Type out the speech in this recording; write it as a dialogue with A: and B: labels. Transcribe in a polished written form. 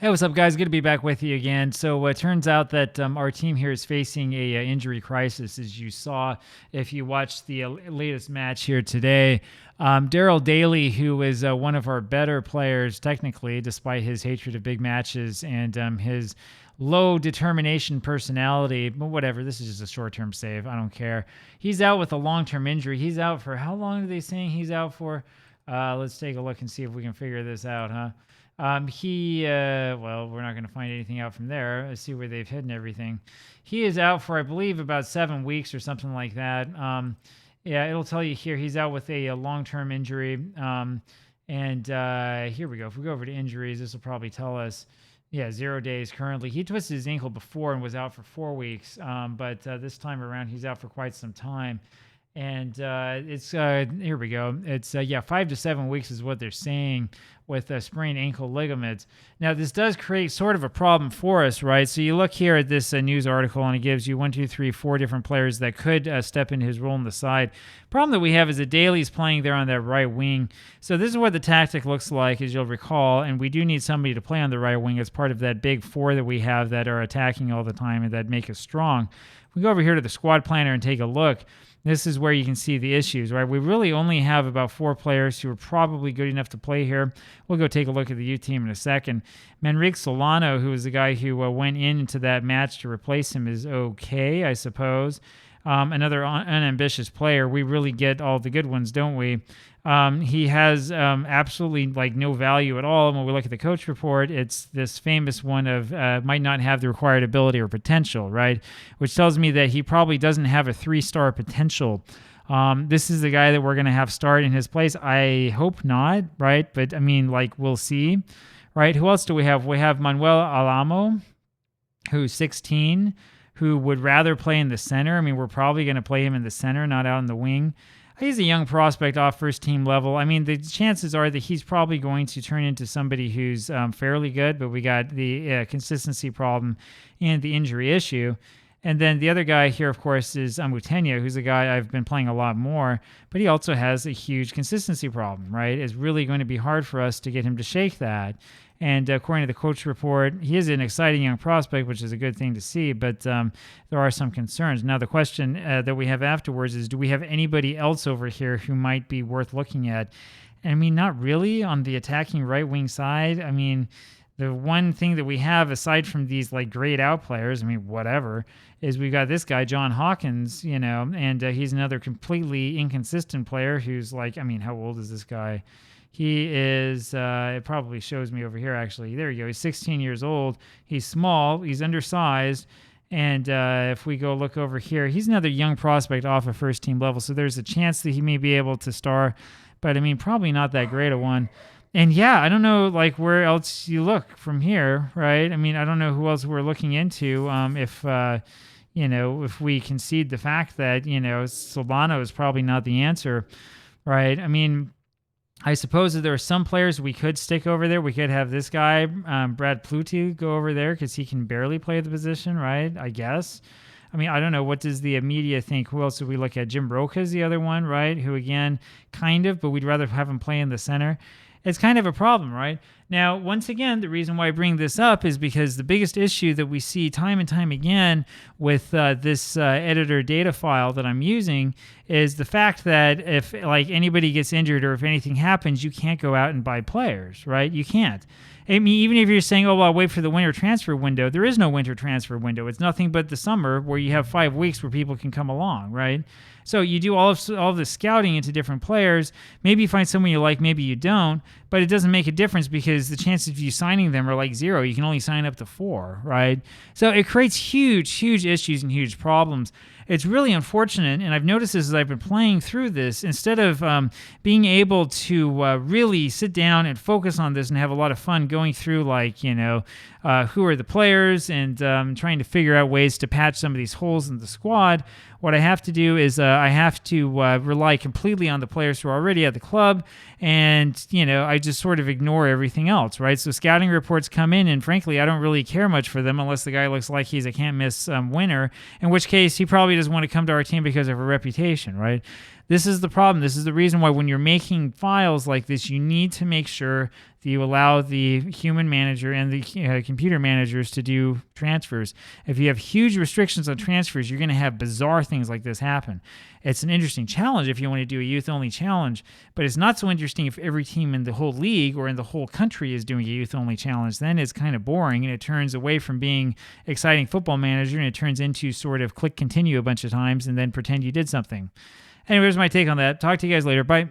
A: Hey, what's up, guys? Good to be back with you again. So it turns out that our team here is facing a injury crisis, as you saw if you watched the latest match here today. Daryl Daly, who is one of our better players technically, despite his hatred of big matches and his low determination personality, but whatever, this is just a short-term save. I don't care. He's out with a long-term injury. He's out for how long are they saying he's out for? Let's take a look and see if we can figure this out, huh? Well, we're not going to find anything out from there. Let's see where they've hidden everything. He is out for, I believe, about 7 weeks or something like that. Yeah, it'll tell you here he's out with a long-term injury. Here we go. If we go over to injuries, this will probably tell us, yeah, 0 days currently. He twisted his ankle before and was out for 4 weeks. But this time around, he's out for quite some time. And here we go. It's 5 to 7 weeks is what they're saying with sprained ankle ligaments. Now, this does create sort of a problem for us, right? So you look here at this news article, and it gives you 1, 2, 3, 4 different players that could step into his role on the side. Problem that we have is that Daly's playing there on that right wing. So this is what the tactic looks like, as you'll recall, and we do need somebody to play on the right wing as part of that big four that we have that are attacking all the time and that make us strong. If we go over here to the squad planner and take a look, this is where you can see the issues, right? We really only have about 4 players who are probably good enough to play here. We'll go take a look at the U team in a second. Manrique Solano, who is the guy who went into that match to replace him, is okay, I suppose. Another unambitious player. We really get all the good ones, don't we? He has absolutely no value at all. And when we look at the coach report, it's this famous one of might not have the required ability or potential, right? Which tells me that he probably doesn't have a 3-star potential. This is the guy that we're going to have start in his place. I hope not, right? But I mean, we'll see, right? Who else do we have? We have Manuel Alamo, who's 16, who would rather play in the center. I mean, we're probably going to play him in the center, not out in the wing. He's a young prospect off first team level. I mean, the chances are that he's probably going to turn into somebody who's fairly good, but we got the consistency problem and the injury issue. And then the other guy here, of course, is Mutenya, who's a guy I've been playing a lot more, but he also has a huge consistency problem, right? It's really going to be hard for us to get him to shake that. And according to the coach report, he is an exciting young prospect, which is a good thing to see, but there are some concerns. Now, the question that we have afterwards is, do we have anybody else over here who might be worth looking at? And I mean, not really on the attacking right wing side. I mean, the one thing that we have aside from these grayed out players, I mean, whatever, is we've got this guy, John Hawkins, and he's another completely inconsistent player who's how old is this guy? He is, it probably shows me over here, actually. There you go. He's 16 years old. He's small. He's undersized. And if we go look over here, he's another young prospect off of first team level. So there's a chance that he may be able to star. But, I mean, probably not that great a one. And, yeah, I don't know, where else you look from here, right? I mean, I don't know who else we're looking into if we concede the fact that, Solano is probably not the answer, right? I mean, I suppose that there are some players we could stick over there. We could have this guy, Brad Pluti, go over there because he can barely play the position, right? I guess. I mean, I don't know. What does the media think? Who else do we look at? Jim Roca is the other one, right? Who, again, kind of, but we'd rather have him play in the center. It's kind of a problem, right? Now, once again, the reason why I bring this up is because the biggest issue that we see time and time again with this editor data file that I'm using is the fact that if anybody gets injured or if anything happens, you can't go out and buy players, right? You can't. I mean, even if you're saying, oh, well, I'll wait for the winter transfer window, there is no winter transfer window. It's nothing but the summer where you have 5 weeks where people can come along, right? So you do all of the scouting into different players. Maybe you find someone you like, maybe you don't, but it doesn't make a difference because the chances of you signing them are 0. You can only sign up to 4, right? So it creates huge issues and huge problems. It's really unfortunate, and I've noticed this as I've been playing through this. Instead of being able to really sit down and focus on this and have a lot of fun going through, who are the players and trying to figure out ways to patch some of these holes in the squad, what I have to do is I have to rely completely on the players who are already at the club, and I just sort of ignore everything else, right? So scouting reports come in, and frankly, I don't really care much for them unless the guy looks like he's a can't-miss winner, in which case he probably doesn't want to come to our team because of a reputation, right? This is the problem. This is the reason why when you're making files like this, you need to make sure that you allow the human manager and the computer managers to do transfers. If you have huge restrictions on transfers, you're going to have bizarre things like this happen. It's an interesting challenge if you want to do a youth-only challenge, but it's not so interesting if every team in the whole league or in the whole country is doing a youth-only challenge. Then it's kind of boring, and it turns away from being exciting football manager, and it turns into sort of click continue a bunch of times and then pretend you did something. Anyways, my take on that. Talk to you guys later. Bye.